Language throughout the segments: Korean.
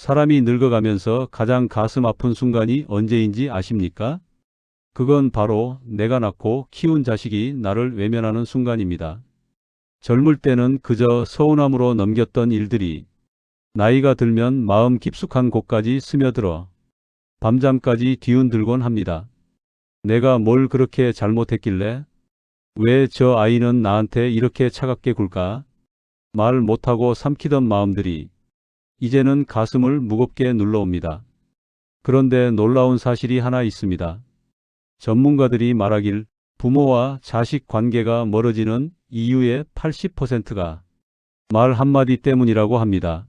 사람이 늙어가면서 가장 가슴 아픈 순간이 언제인지 아십니까? 그건 바로 내가 낳고 키운 자식이 나를 외면하는 순간입니다. 젊을 때는 그저 서운함으로 넘겼던 일들이 나이가 들면 마음 깊숙한 곳까지 스며들어 밤잠까지 뒤흔들곤 합니다. 내가 뭘 그렇게 잘못했길래? 왜 저 아이는 나한테 이렇게 차갑게 굴까? 말 못하고 삼키던 마음들이 이제는 가슴을 무겁게 눌러옵니다. 그런데 놀라운 사실이 하나 있습니다. 전문가들이 말하길 부모와 자식 관계가 멀어지는 이유의 80%가 말 한마디 때문이라고 합니다.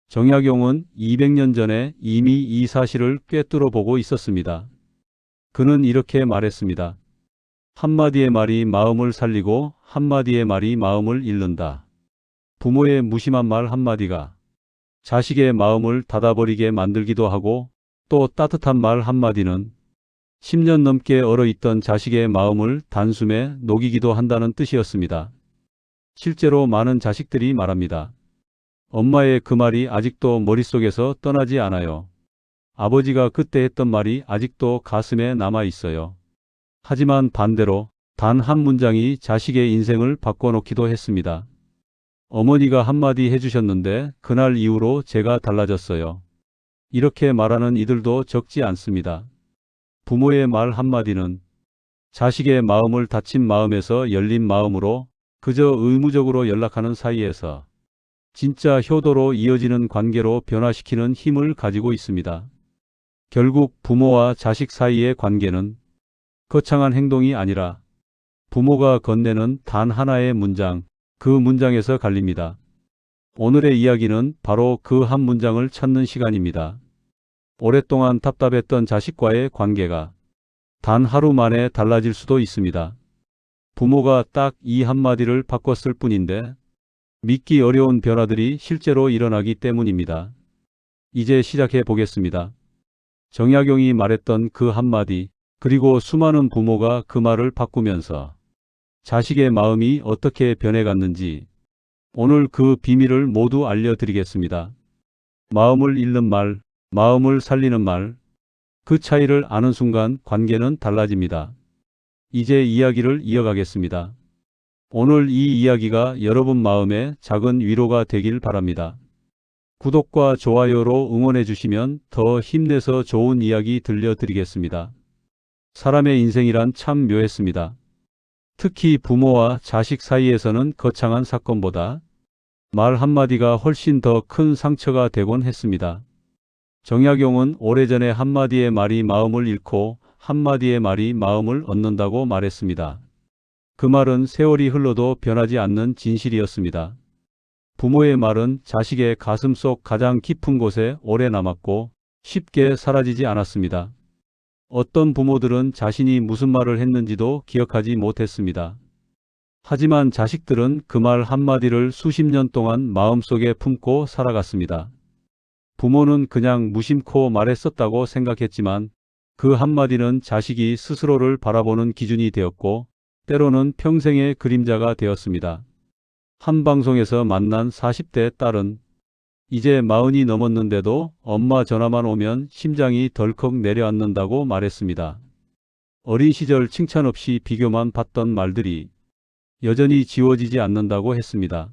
정약용은 200년 전에 이미 이 사실을 꿰뚫어 보고 있었습니다. 그는 이렇게 말했습니다. 한마디의 말이 마음을 살리고 한마디의 말이 마음을 잃는다. 부모의 무심한 말 한마디가 자식의 마음을 닫아버리게 만들기도 하고 또 따뜻한 말 한마디는 10년 넘게 얼어있던 자식의 마음을 단숨에 녹이기도 한다는 뜻이었습니다. 실제로 많은 자식들이 말합니다. 엄마의 그 말이 아직도 머릿속에서 떠나지 않아요. 아버지가 그때 했던 말이 아직도 가슴에 남아 있어요. 하지만 반대로 단 한 문장이 자식의 인생을 바꿔놓기도 했습니다. 어머니가 한마디 해주셨는데 그날 이후로 제가 달라졌어요. 이렇게 말하는 이들도 적지 않습니다. 부모의 말 한마디는 자식의 마음을 닫힌 마음에서 열린 마음으로 그저 의무적으로 연락하는 사이에서 진짜 효도로 이어지는 관계로 변화시키는 힘을 가지고 있습니다. 결국 부모와 자식 사이의 관계는 거창한 행동이 아니라 부모가 건네는 단 하나의 문장, 그 문장에서 갈립니다. 오늘의 이야기는 바로 그 한 문장을 찾는 시간입니다. 오랫동안 답답했던 자식과의 관계가 단 하루 만에 달라질 수도 있습니다. 부모가 딱 이 한마디를 바꿨을 뿐인데 믿기 어려운 변화들이 실제로 일어나기 때문입니다. 이제 시작해 보겠습니다. 정약용이 말했던 그 한마디, 그리고 수많은 부모가 그 말을 바꾸면서 자식의 마음이 어떻게 변해갔는지 오늘 그 비밀을 모두 알려드리겠습니다. 마음을 잃는 말, 마음을 살리는 말, 그 차이를 아는 순간 관계는 달라집니다. 이제 이야기를 이어가겠습니다. 오늘 이 이야기가 여러분 마음에 작은 위로가 되길 바랍니다. 구독과 좋아요로 응원해 주시면 더 힘내서 좋은 이야기 들려드리겠습니다. 사람의 인생이란 참 묘했습니다. 특히 부모와 자식 사이에서는 거창한 사건보다 말 한마디가 훨씬 더 큰 상처가 되곤 했습니다. 정약용은 오래전에 한마디의 말이 마음을 잃고 한마디의 말이 마음을 얻는다고 말했습니다. 그 말은 세월이 흘러도 변하지 않는 진실이었습니다. 부모의 말은 자식의 가슴 속 가장 깊은 곳에 오래 남았고 쉽게 사라지지 않았습니다. 어떤 부모들은 자신이 무슨 말을 했는지도 기억하지 못했습니다. 하지만 자식들은 그 말 한마디를 수십 년 동안 마음속에 품고 살아갔습니다. 부모는 그냥 무심코 말했었다고 생각했지만 그 한마디는 자식이 스스로를 바라보는 기준이 되었고 때로는 평생의 그림자가 되었습니다. 한 방송에서 만난 40대 딸은 이제 40이 넘었는데도 엄마 전화만 오면 심장이 덜컥 내려앉는다고 말했습니다. 어린 시절 칭찬 없이 비교만 받던 말들이 여전히 지워지지 않는다고 했습니다.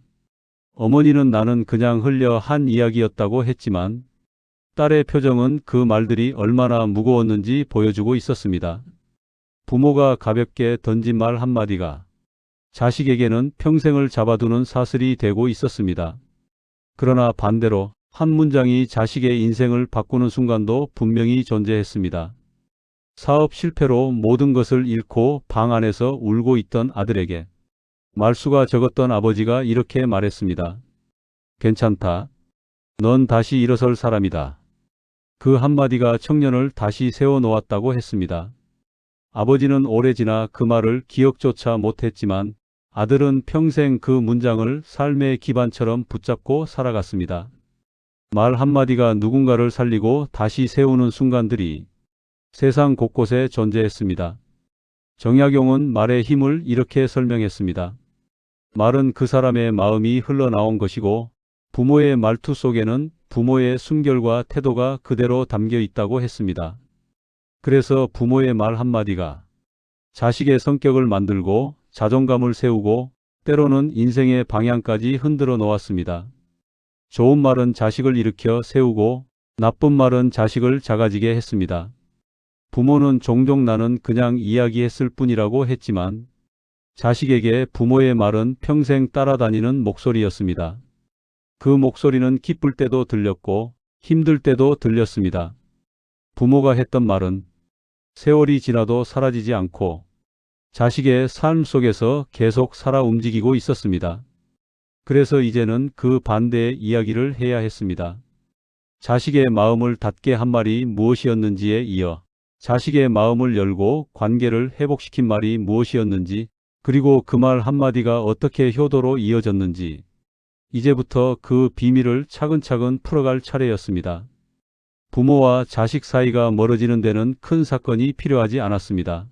어머니는 나는 그냥 흘려 한 이야기였다고 했지만 딸의 표정은 그 말들이 얼마나 무거웠는지 보여주고 있었습니다. 부모가 가볍게 던진 말 한마디가 자식에게는 평생을 잡아두는 사슬이 되고 있었습니다. 그러나 반대로 한 문장이 자식의 인생을 바꾸는 순간도 분명히 존재했습니다. 사업 실패로 모든 것을 잃고 방 안에서 울고 있던 아들에게 말수가 적었던 아버지가 이렇게 말했습니다. 괜찮다. 넌 다시 일어설 사람이다. 그 한마디가 청년을 다시 세워놓았다고 했습니다. 아버지는 오래 지나 그 말을 기억조차 못했지만 아들은 평생 그 문장을 삶의 기반처럼 붙잡고 살아갔습니다. 말 한마디가 누군가를 살리고 다시 세우는 순간들이 세상 곳곳에 존재했습니다. 정약용은 말의 힘을 이렇게 설명했습니다. 말은 그 사람의 마음이 흘러나온 것이고 부모의 말투 속에는 부모의 순결과 태도가 그대로 담겨 있다고 했습니다. 그래서 부모의 말 한마디가 자식의 성격을 만들고 자존감을 세우고 때로는 인생의 방향까지 흔들어 놓았습니다. 좋은 말은 자식을 일으켜 세우고 나쁜 말은 자식을 작아지게 했습니다. 부모는 종종 나는 그냥 이야기했을 뿐이라고 했지만 자식에게 부모의 말은 평생 따라다니는 목소리였습니다. 그 목소리는 기쁠 때도 들렸고 힘들 때도 들렸습니다. 부모가 했던 말은 세월이 지나도 사라지지 않고 자식의 삶 속에서 계속 살아 움직이고 있었습니다. 그래서 이제는 그 반대의 이야기를 해야 했습니다. 자식의 마음을 닫게 한 말이 무엇이었는지에 이어 자식의 마음을 열고 관계를 회복시킨 말이 무엇이었는지, 그리고 그 말 한마디가 어떻게 효도로 이어졌는지, 이제부터 그 비밀을 차근차근 풀어갈 차례였습니다. 부모와 자식 사이가 멀어지는 데는 큰 사건이 필요하지 않았습니다.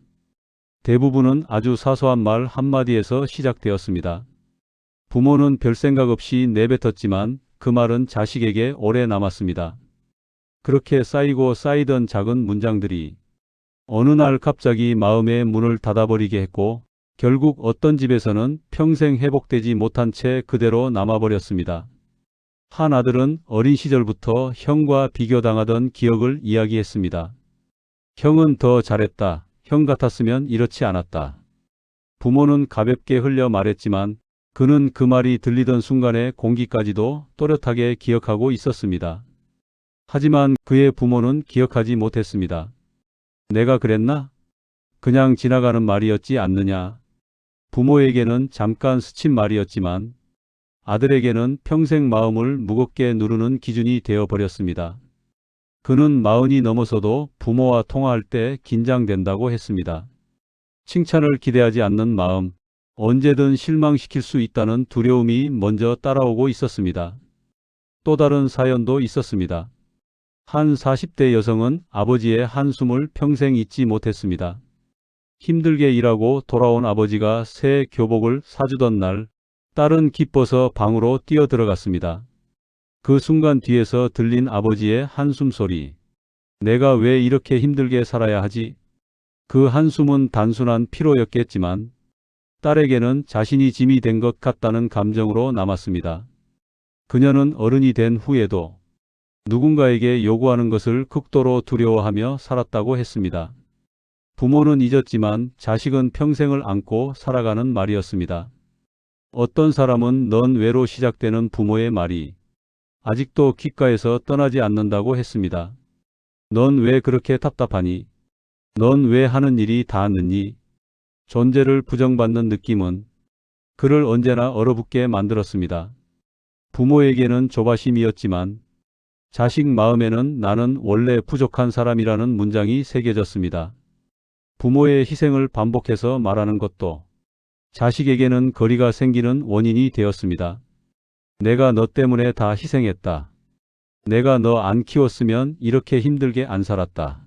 대부분은 아주 사소한 말 한마디에서 시작되었습니다. 부모는 별 생각 없이 내뱉었지만 그 말은 자식에게 오래 남았습니다. 그렇게 쌓이고 쌓이던 작은 문장들이 어느 날 갑자기 마음의 문을 닫아버리게 했고 결국 어떤 집에서는 평생 회복되지 못한 채 그대로 남아버렸습니다. 한 아들은 어린 시절부터 형과 비교당하던 기억을 이야기했습니다. 형은 더 잘했다. 형 같았으면 이렇지 않았다. 부모는 가볍게 흘려 말했지만 그는 그 말이 들리던 순간의 공기까지도 또렷하게 기억하고 있었습니다. 하지만 그의 부모는 기억하지 못했습니다. 내가 그랬나? 그냥 지나가는 말이었지 않느냐. 부모에게는 잠깐 스친 말이었지만 아들에게는 평생 마음을 무겁게 누르는 기준이 되어버렸습니다. 그는 40이 넘어서도 부모와 통화할 때 긴장된다고 했습니다. 칭찬을 기대하지 않는 마음, 언제든 실망시킬 수 있다는 두려움이 먼저 따라오고 있었습니다. 또 다른 사연도 있었습니다. 한 40대 여성은 아버지의 한숨을 평생 잊지 못했습니다. 힘들게 일하고 돌아온 아버지가 새 교복을 사주던 날, 딸은 기뻐서 방으로 뛰어들어갔습니다. 그 순간 뒤에서 들린 아버지의 한숨 소리. 내가 왜 이렇게 힘들게 살아야 하지? 그 한숨은 단순한 피로였겠지만 딸에게는 자신이 짐이 된 것 같다는 감정으로 남았습니다. 그녀는 어른이 된 후에도 누군가에게 요구하는 것을 극도로 두려워하며 살았다고 했습니다. 부모는 잊었지만 자식은 평생을 안고 살아가는 말이었습니다. 어떤 사람은 넌 왜로 시작되는 부모의 말이 아직도 귓가에서 떠나지 않는다고 했습니다. 넌 왜 그렇게 답답하니? 넌 왜 하는 일이 다 늦니? 존재를 부정받는 느낌은 그를 언제나 얼어붙게 만들었습니다. 부모에게는 조바심이었지만 자식 마음에는 나는 원래 부족한 사람이라는 문장이 새겨졌습니다. 부모의 희생을 반복해서 말하는 것도 자식에게는 거리가 생기는 원인이 되었습니다. 내가 너 때문에 다 희생했다. 내가 너 안 키웠으면 이렇게 힘들게 안 살았다.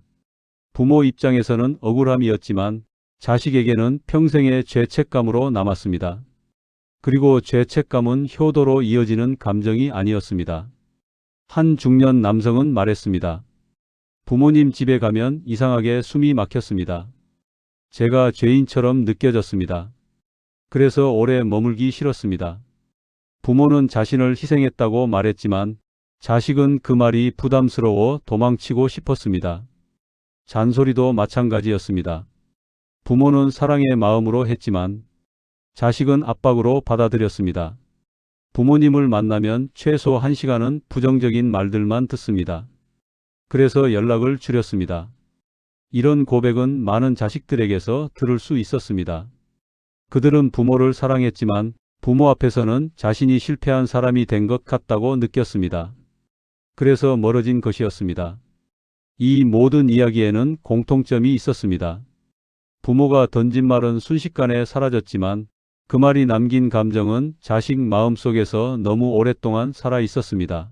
부모 입장에서는 억울함이었지만 자식에게는 평생의 죄책감으로 남았습니다. 그리고 죄책감은 효도로 이어지는 감정이 아니었습니다. 한 중년 남성은 말했습니다. 부모님 집에 가면 이상하게 숨이 막혔습니다. 제가 죄인처럼 느껴졌습니다. 그래서 오래 머물기 싫었습니다. 부모는 자신을 희생했다고 말했지만 자식은 그 말이 부담스러워 도망치고 싶었습니다. 잔소리도 마찬가지였습니다. 부모는 사랑의 마음으로 했지만 자식은 압박으로 받아들였습니다. 부모님을 만나면 최소 1시간은 부정적인 말들만 듣습니다. 그래서 연락을 줄였습니다. 이런 고백은 많은 자식들에게서 들을 수 있었습니다. 그들은 부모를 사랑했지만 부모 앞에서는 자신이 실패한 사람이 된 것 같다고 느꼈습니다. 그래서 멀어진 것이었습니다. 이 모든 이야기에는 공통점이 있었습니다. 부모가 던진 말은 순식간에 사라졌지만 그 말이 남긴 감정은 자식 마음속에서 너무 오랫동안 살아 있었습니다.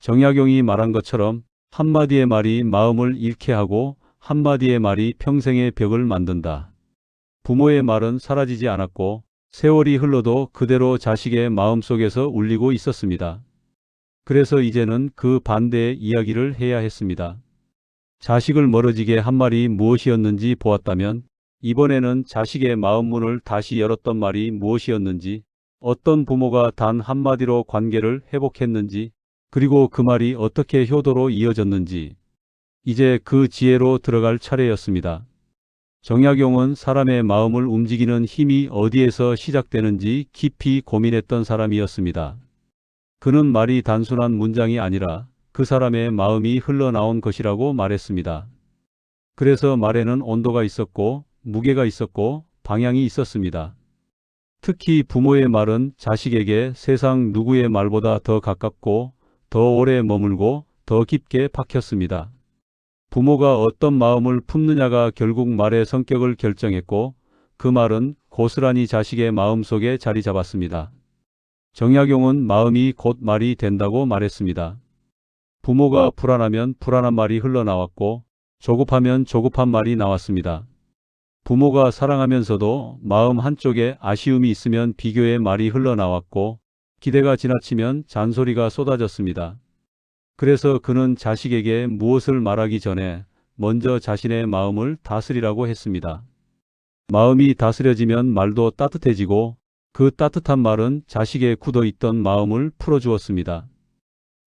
정약용이 말한 것처럼 한마디의 말이 마음을 잃게 하고 한마디의 말이 평생의 벽을 만든다. 부모의 말은 사라지지 않았고 세월이 흘러도 그대로 자식의 마음속에서 울리고 있었습니다. 그래서 이제는 그 반대의 이야기를 해야 했습니다. 자식을 멀어지게 한 말이 무엇이었는지 보았다면 이번에는 자식의 마음문을 다시 열었던 말이 무엇이었는지, 어떤 부모가 단 한마디로 관계를 회복했는지, 그리고 그 말이 어떻게 효도로 이어졌는지, 이제 그 지혜로 들어갈 차례였습니다. 정약용은 사람의 마음을 움직이는 힘이 어디에서 시작되는지 깊이 고민했던 사람이었습니다. 그는 말이 단순한 문장이 아니라 그 사람의 마음이 흘러나온 것이라고 말했습니다. 그래서 말에는 온도가 있었고 무게가 있었고 방향이 있었습니다. 특히 부모의 말은 자식에게 세상 누구의 말보다 더 가깝고 더 오래 머물고 더 깊게 박혔습니다. 부모가 어떤 마음을 품느냐가 결국 말의 성격을 결정했고 그 말은 고스란히 자식의 마음속에 자리 잡았습니다. 정약용은 마음이 곧 말이 된다고 말했습니다. 부모가 불안하면 불안한 말이 흘러나왔고 조급하면 조급한 말이 나왔습니다. 부모가 사랑하면서도 마음 한쪽에 아쉬움이 있으면 비교의 말이 흘러나왔고 기대가 지나치면 잔소리가 쏟아졌습니다. 그래서 그는 자식에게 무엇을 말하기 전에 먼저 자신의 마음을 다스리라고 했습니다. 마음이 다스려지면 말도 따뜻해지고 그 따뜻한 말은 자식의 굳어있던 마음을 풀어주었습니다.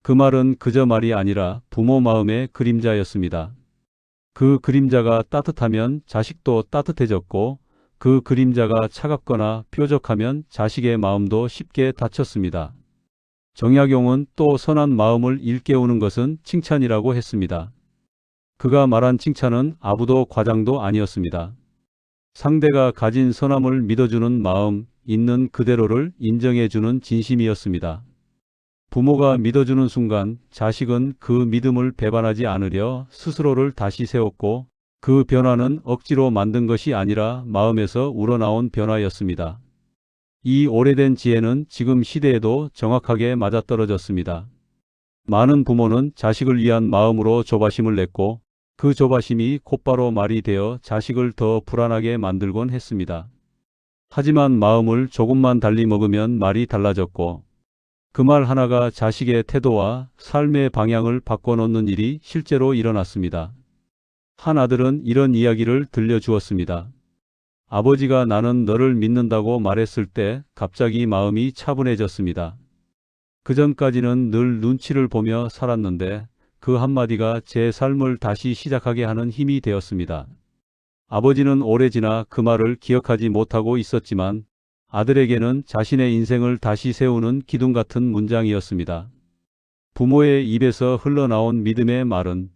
그 말은 그저 말이 아니라 부모 마음의 그림자였습니다. 그 그림자가 따뜻하면 자식도 따뜻해졌고 그 그림자가 차갑거나 뾰족하면 자식의 마음도 쉽게 다쳤습니다. 정약용은 또 선한 마음을 일깨우는 것은 칭찬이라고 했습니다. 그가 말한 칭찬은 아부도 과장도 아니었습니다. 상대가 가진 선함을 믿어주는 마음, 있는 그대로를 인정해주는 진심이었습니다. 부모가 믿어주는 순간 자식은 그 믿음을 배반하지 않으려 스스로를 다시 세웠고 그 변화는 억지로 만든 것이 아니라 마음에서 우러나온 변화였습니다. 이 오래된 지혜는 지금 시대에도 정확하게 맞아떨어졌습니다. 많은 부모는 자식을 위한 마음으로 조바심을 냈고 그 조바심이 곧바로 말이 되어 자식을 더 불안하게 만들곤 했습니다. 하지만 마음을 조금만 달리 먹으면 말이 달라졌고 그 말 하나가 자식의 태도와 삶의 방향을 바꿔놓는 일이 실제로 일어났습니다. 한 아들은 이런 이야기를 들려주었습니다. 아버지가 나는 너를 믿는다고 말했을 때 갑자기 마음이 차분해졌습니다. 그전까지는 늘 눈치를 보며 살았는데 그 한마디가 제 삶을 다시 시작하게 하는 힘이 되었습니다. 아버지는 오래 지나 그 말을 기억하지 못하고 있었지만 아들에게는 자신의 인생을 다시 세우는 기둥 같은 문장이었습니다. 부모의 입에서 흘러나온 믿음의 말은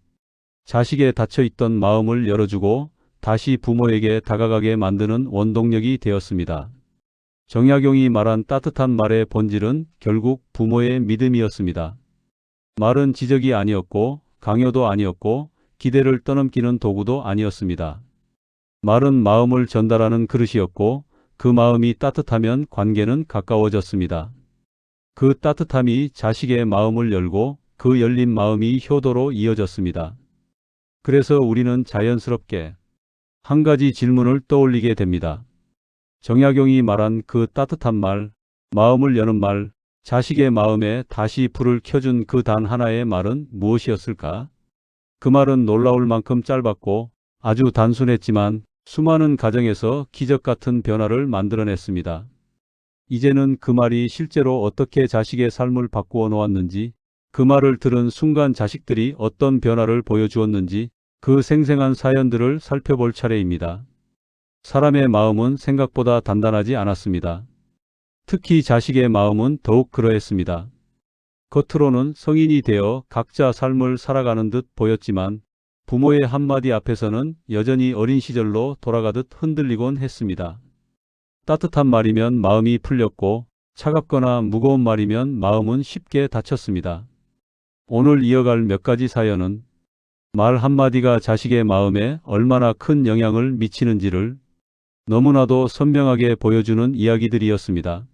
자식의 닫혀있던 마음을 열어주고 다시 부모에게 다가가게 만드는 원동력이 되었습니다. 정약용이 말한 따뜻한 말의 본질은 결국 부모의 믿음이었습니다. 말은 지적이 아니었고 강요도 아니었고 기대를 떠넘기는 도구도 아니었습니다. 말은 마음을 전달하는 그릇이었고 그 마음이 따뜻하면 관계는 가까워졌습니다. 그 따뜻함이 자식의 마음을 열고 그 열린 마음이 효도로 이어졌습니다. 그래서 우리는 자연스럽게 한 가지 질문을 떠올리게 됩니다. 정약용이 말한 그 따뜻한 말, 마음을 여는 말, 자식의 마음에 다시 불을 켜준 그 단 하나의 말은 무엇이었을까? 그 말은 놀라울 만큼 짧았고 아주 단순했지만 수많은 가정에서 기적 같은 변화를 만들어냈습니다. 이제는 그 말이 실제로 어떻게 자식의 삶을 바꾸어 놓았는지, 그 말을 들은 순간 자식들이 어떤 변화를 보여주었는지 그 생생한 사연들을 살펴볼 차례입니다. 사람의 마음은 생각보다 단단하지 않았습니다. 특히 자식의 마음은 더욱 그러했습니다. 겉으로는 성인이 되어 각자 삶을 살아가는 듯 보였지만 부모의 한마디 앞에서는 여전히 어린 시절로 돌아가듯 흔들리곤 했습니다. 따뜻한 말이면 마음이 풀렸고 차갑거나 무거운 말이면 마음은 쉽게 다쳤습니다. 오늘 이어갈 몇 가지 사연은 말 한마디가 자식의 마음에 얼마나 큰 영향을 미치는지를 너무나도 선명하게 보여주는 이야기들이었습니다.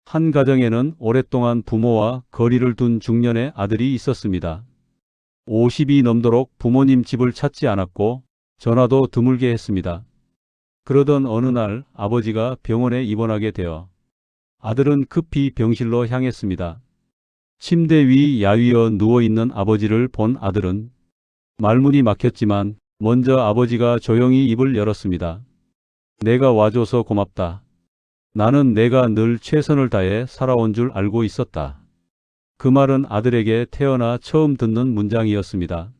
한 가정에는 오랫동안 부모와 거리를 둔 중년의 아들이 있었습니다. 50이 넘도록 부모님 집을 찾지 않았고 전화도 드물게 했습니다. 그러던 어느 날 아버지가 병원에 입원하게 되어 아들은 급히 병실로 향했습니다. 침대 위 야위어 누워있는 아버지를 본 아들은 말문이 막혔지만 먼저 아버지가 조용히 입을 열었습니다. 내가 와줘서 고맙다. 나는 내가 늘 최선을 다해 살아온 줄 알고 있었다. 그 말은 아들에게 태어나 처음 듣는 문장이었습니다.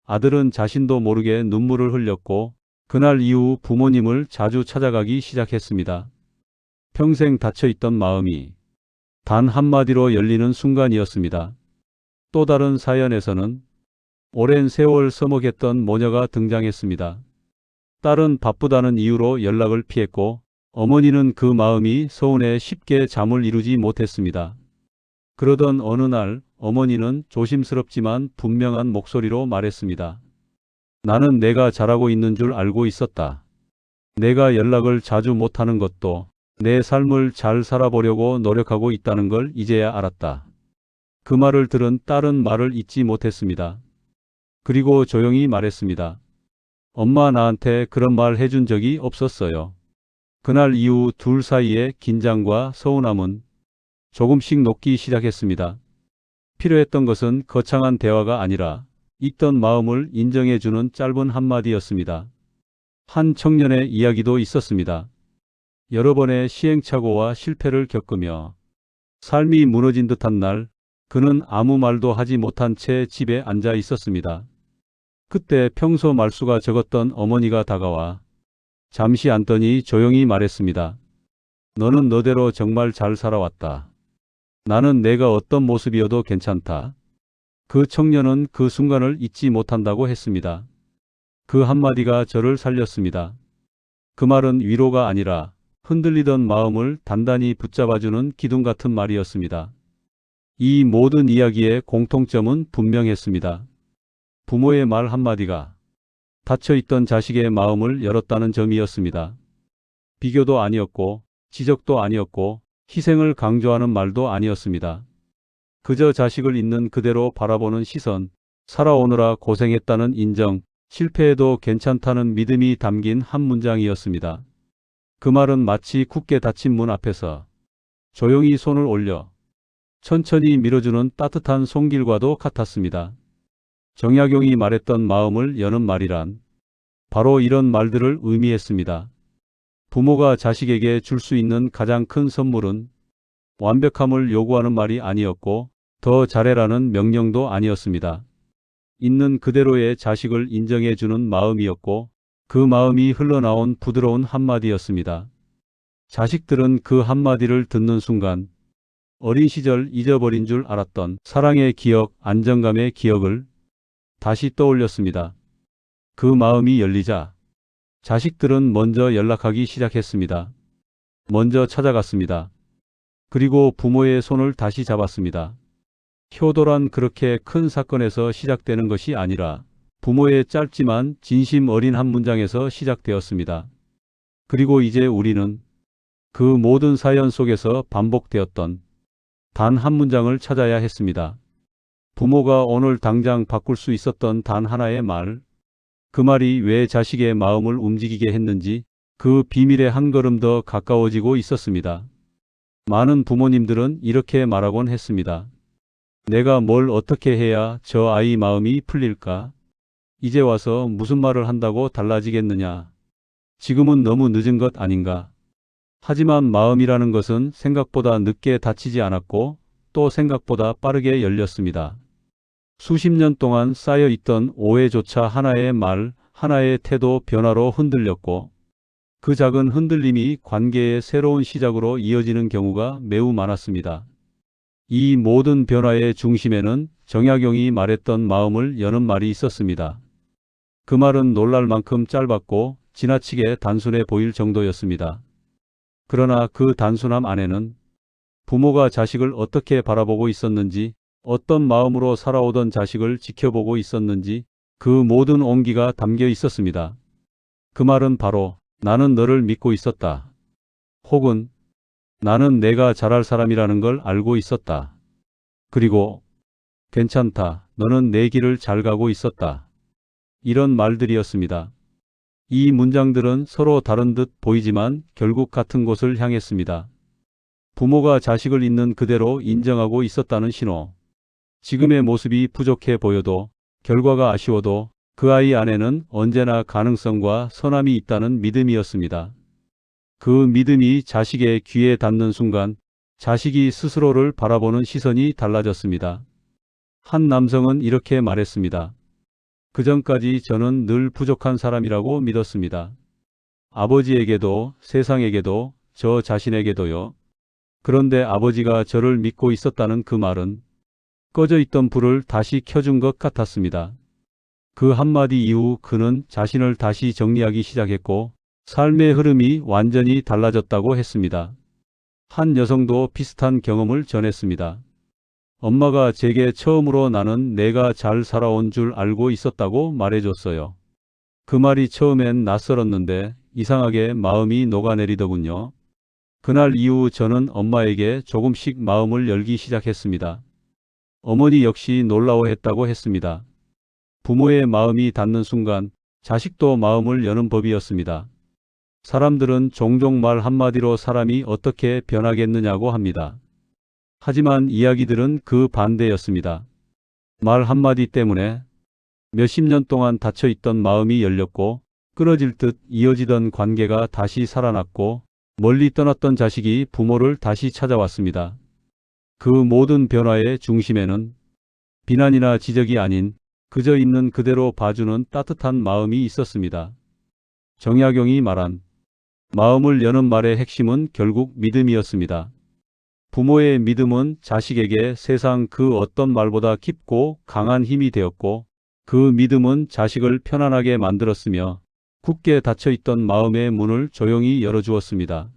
아들은 자신도 모르게 눈물을 흘렸고 그날 이후 부모님을 자주 찾아가기 시작했습니다. 평생 닫혀있던 마음이 단 한마디로 열리는 순간이었습니다. 또 다른 사연에서는 오랜 세월 서먹했던 모녀가 등장했습니다. 딸은 바쁘다는 이유로 연락을 피했고 어머니는 그 마음이 서운해 쉽게 잠을 이루지 못했습니다. 그러던 어느 날 어머니는 조심스럽지만 분명한 목소리로 말했습니다. 나는 내가 잘하고 있는 줄 알고 있었다. 내가 연락을 자주 못하는 것도 내 삶을 잘 살아보려고 노력하고 있다는 걸 이제야 알았다. 그 말을 들은 딸은 말을 잇지 못했습니다. 그리고 조용히 말했습니다. 엄마 나한테 그런 말 해준 적이 없었어요. 그날 이후 둘 사이의 긴장과 서운함은 조금씩 녹기 시작했습니다. 필요했던 것은 거창한 대화가 아니라 있던 마음을 인정해주는 짧은 한마디였습니다. 한 청년의 이야기도 있었습니다. 여러 번의 시행착오와 실패를 겪으며 삶이 무너진 듯한 날 그는 아무 말도 하지 못한 채 집에 앉아 있었습니다. 그때 평소 말수가 적었던 어머니가 다가와 잠시 앉더니 조용히 말했습니다. 너는 너대로 정말 잘 살아왔다. 나는 내가 어떤 모습이어도 괜찮다. 그 청년은 그 순간을 잊지 못한다고 했습니다. 그 한마디가 저를 살렸습니다. 그 말은 위로가 아니라 흔들리던 마음을 단단히 붙잡아주는 기둥 같은 말이었습니다. 이 모든 이야기의 공통점은 분명했습니다. 부모의 말 한마디가 닫혀있던 자식의 마음을 열었다는 점이었습니다. 비교도 아니었고 지적도 아니었고 희생을 강조하는 말도 아니었습니다. 그저 자식을 있는 그대로 바라보는 시선, 살아오느라 고생했다는 인정, 실패해도 괜찮다는 믿음이 담긴 한 문장이었습니다. 그 말은 마치 굳게 닫힌 문 앞에서 조용히 손을 올려 천천히 밀어주는 따뜻한 손길과도 같았습니다. 정약용이 말했던 마음을 여는 말이란 바로 이런 말들을 의미했습니다. 부모가 자식에게 줄 수 있는 가장 큰 선물은 완벽함을 요구하는 말이 아니었고 더 잘해라는 명령도 아니었습니다. 있는 그대로의 자식을 인정해주는 마음이었고 그 마음이 흘러나온 부드러운 한마디였습니다. 자식들은 그 한마디를 듣는 순간 어린 시절 잊어버린 줄 알았던 사랑의 기억, 안정감의 기억을 다시 떠올렸습니다. 그 마음이 열리자 자식들은 먼저 연락하기 시작했습니다. 먼저 찾아갔습니다. 그리고 부모의 손을 다시 잡았습니다. 효도란 그렇게 큰 사건에서 시작되는 것이 아니라 부모의 짧지만 진심 어린 한 문장에서 시작되었습니다. 그리고 이제 우리는 그 모든 사연 속에서 반복되었던 단 한 문장을 찾아야 했습니다. 부모가 오늘 당장 바꿀 수 있었던 단 하나의 말, 그 말이 왜 자식의 마음을 움직이게 했는지 그 비밀에 한 걸음 더 가까워지고 있었습니다. 많은 부모님들은 이렇게 말하곤 했습니다. 내가 뭘 어떻게 해야 저 아이 마음이 풀릴까? 이제 와서 무슨 말을 한다고 달라지겠느냐? 지금은 너무 늦은 것 아닌가? 하지만 마음이라는 것은 생각보다 늦게 닫히지 않았고 또 생각보다 빠르게 열렸습니다. 수십 년 동안 쌓여있던 오해조차 하나의 말, 하나의 태도 변화로 흔들렸고 그 작은 흔들림이 관계의 새로운 시작으로 이어지는 경우가 매우 많았습니다. 이 모든 변화의 중심에는 정약용이 말했던 마음을 여는 말이 있었습니다. 그 말은 놀랄 만큼 짧았고 지나치게 단순해 보일 정도였습니다. 그러나 그 단순함 안에는 부모가 자식을 어떻게 바라보고 있었는지, 어떤 마음으로 살아오던 자식을 지켜보고 있었는지 그 모든 온기가 담겨 있었습니다. 그 말은 바로 나는 너를 믿고 있었다. 혹은 나는 내가 잘할 사람이라는 걸 알고 있었다. 그리고 괜찮다. 너는 내 길을 잘 가고 있었다. 이런 말들이었습니다. 이 문장들은 서로 다른 듯 보이지만 결국 같은 곳을 향했습니다. 부모가 자식을 있는 그대로 인정하고 있었다는 신호. 지금의 모습이 부족해 보여도, 결과가 아쉬워도 그 아이 안에는 언제나 가능성과 선함이 있다는 믿음이었습니다. 그 믿음이 자식의 귀에 닿는 순간 자식이 스스로를 바라보는 시선이 달라졌습니다. 한 남성은 이렇게 말했습니다. 그전까지 저는 늘 부족한 사람이라고 믿었습니다. 아버지에게도 세상에게도 저 자신에게도요. 그런데 아버지가 저를 믿고 있었다는 그 말은 꺼져 있던 불을 다시 켜준 것 같았습니다. 그 한마디 이후 그는 자신을 다시 정리하기 시작했고 삶의 흐름이 완전히 달라졌다고 했습니다. 한 여성도 비슷한 경험을 전했습니다. 엄마가 제게 처음으로 나는 내가 잘 살아온 줄 알고 있었다고 말해줬어요. 그 말이 처음엔 낯설었는데 이상하게 마음이 녹아내리더군요. 그날 이후 저는 엄마에게 조금씩 마음을 열기 시작했습니다. 어머니 역시 놀라워했다고 했습니다. 부모의 마음이 닿는 순간 자식도 마음을 여는 법이었습니다. 사람들은 종종 말 한마디로 사람이 어떻게 변하겠느냐고 합니다. 하지만 이야기들은 그 반대였습니다. 말 한마디 때문에 몇십 년 동안 닫혀있던 마음이 열렸고 끊어질 듯 이어지던 관계가 다시 살아났고 멀리 떠났던 자식이 부모를 다시 찾아왔습니다. 그 모든 변화의 중심에는 비난이나 지적이 아닌 그저 있는 그대로 봐주는 따뜻한 마음이 있었습니다. 정약용이 말한 마음을 여는 말의 핵심은 결국 믿음이었습니다. 부모의 믿음은 자식에게 세상 그 어떤 말보다 깊고 강한 힘이 되었고 그 믿음은 자식을 편안하게 만들었으며 굳게 닫혀있던 마음의 문을 조용히 열어주었습니다.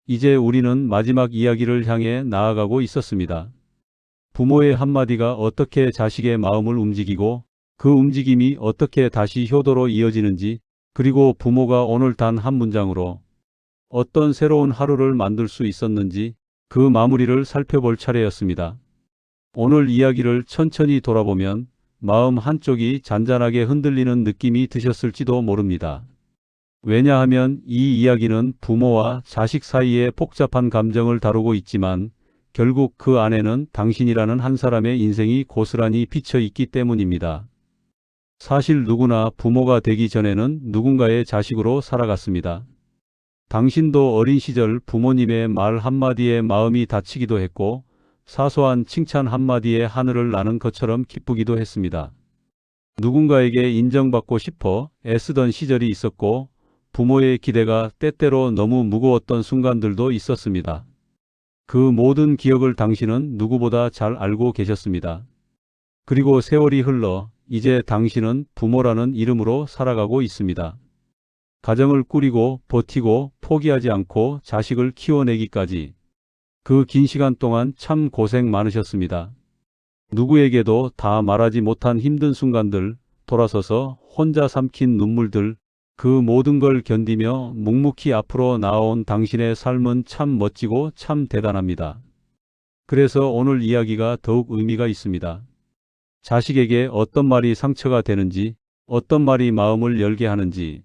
이제 우리는 마지막 이야기를 향해 나아가고 있었습니다. 부모의 한마디가 어떻게 자식의 마음을 움직이고 그 움직임이 어떻게 다시 효도로 이어지는지 그리고 부모가 오늘 단 한 문장으로 어떤 새로운 하루를 만들 수 있었는지 그 마무리를 살펴볼 차례였습니다. 오늘 이야기를 천천히 돌아보면 마음 한쪽이 잔잔하게 흔들리는 느낌이 드셨을지도 모릅니다. 왜냐하면 이 이야기는 부모와 자식 사이의 복잡한 감정을 다루고 있지만 결국 그 안에는 당신이라는 한 사람의 인생이 고스란히 비쳐 있기 때문입니다. 사실 누구나 부모가 되기 전에는 누군가의 자식으로 살아갔습니다. 당신도 어린 시절 부모님의 말 한마디에 마음이 다치기도 했고 사소한 칭찬 한마디에 하늘을 나는 것처럼 기쁘기도 했습니다. 누군가에게 인정받고 싶어 애쓰던 시절이 있었고 부모의 기대가 때때로 너무 무거웠던 순간들도 있었습니다. 그 모든 기억을 당신은 누구보다 잘 알고 계셨습니다. 그리고 세월이 흘러 이제 당신은 부모라는 이름으로 살아가고 있습니다. 가정을 꾸리고 버티고 포기하지 않고 자식을 키워내기까지 그 긴 시간 동안 참 고생 많으셨습니다. 누구에게도 다 말하지 못한 힘든 순간들, 돌아서서 혼자 삼킨 눈물들, 그 모든 걸 견디며 묵묵히 앞으로 나아온 당신의 삶은 참 멋지고 참 대단합니다. 그래서 오늘 이야기가 더욱 의미가 있습니다. 자식에게 어떤 말이 상처가 되는지, 어떤 말이 마음을 열게 하는지,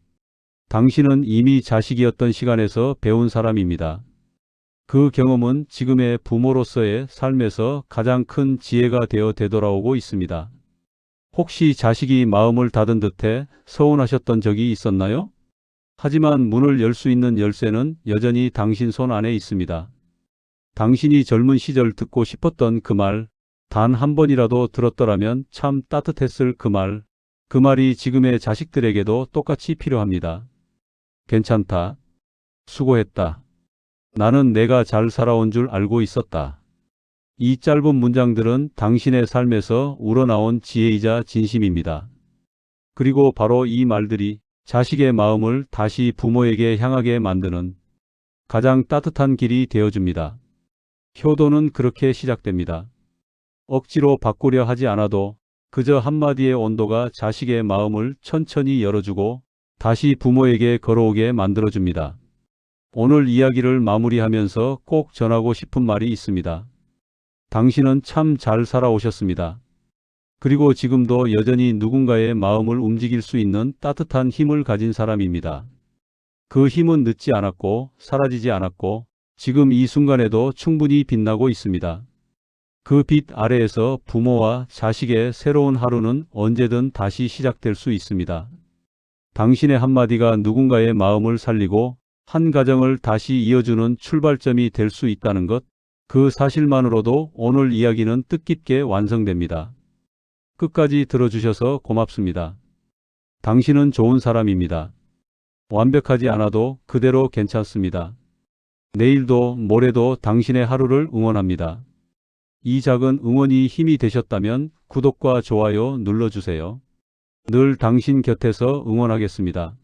당신은 이미 자식이었던 시간에서 배운 사람입니다. 그 경험은 지금의 부모로서의 삶에서 가장 큰 지혜가 되어 되돌아오고 있습니다. 혹시 자식이 마음을 닫은 듯해 서운하셨던 적이 있었나요? 하지만 문을 열 수 있는 열쇠는 여전히 당신 손 안에 있습니다. 당신이 젊은 시절 듣고 싶었던 그 말, 단 한 번이라도 들었더라면 참 따뜻했을 그 말, 그 말이 지금의 자식들에게도 똑같이 필요합니다. 괜찮다. 수고했다. 나는 내가 잘 살아온 줄 알고 있었다. 이 짧은 문장들은 당신의 삶에서 우러나온 지혜이자 진심입니다. 그리고 바로 이 말들이 자식의 마음을 다시 부모에게 향하게 만드는 가장 따뜻한 길이 되어줍니다. 효도는 그렇게 시작됩니다. 억지로 바꾸려 하지 않아도 그저 한마디의 온도가 자식의 마음을 천천히 열어주고 다시 부모에게 걸어오게 만들어줍니다. 오늘 이야기를 마무리하면서 꼭 전하고 싶은 말이 있습니다. 당신은 참 잘 살아오셨습니다. 그리고 지금도 여전히 누군가의 마음을 움직일 수 있는 따뜻한 힘을 가진 사람입니다. 그 힘은 늦지 않았고 사라지지 않았고 지금 이 순간에도 충분히 빛나고 있습니다. 그 빛 아래에서 부모와 자식의 새로운 하루는 언제든 다시 시작될 수 있습니다. 당신의 한마디가 누군가의 마음을 살리고 한 가정을 다시 이어주는 출발점이 될 수 있다는 것, 그 사실만으로도 오늘 이야기는 뜻깊게 완성됩니다. 끝까지 들어주셔서 고맙습니다. 당신은 좋은 사람입니다. 완벽하지 않아도 그대로 괜찮습니다. 내일도 모레도 당신의 하루를 응원합니다. 이 작은 응원이 힘이 되셨다면 구독과 좋아요 눌러주세요. 늘 당신 곁에서 응원하겠습니다.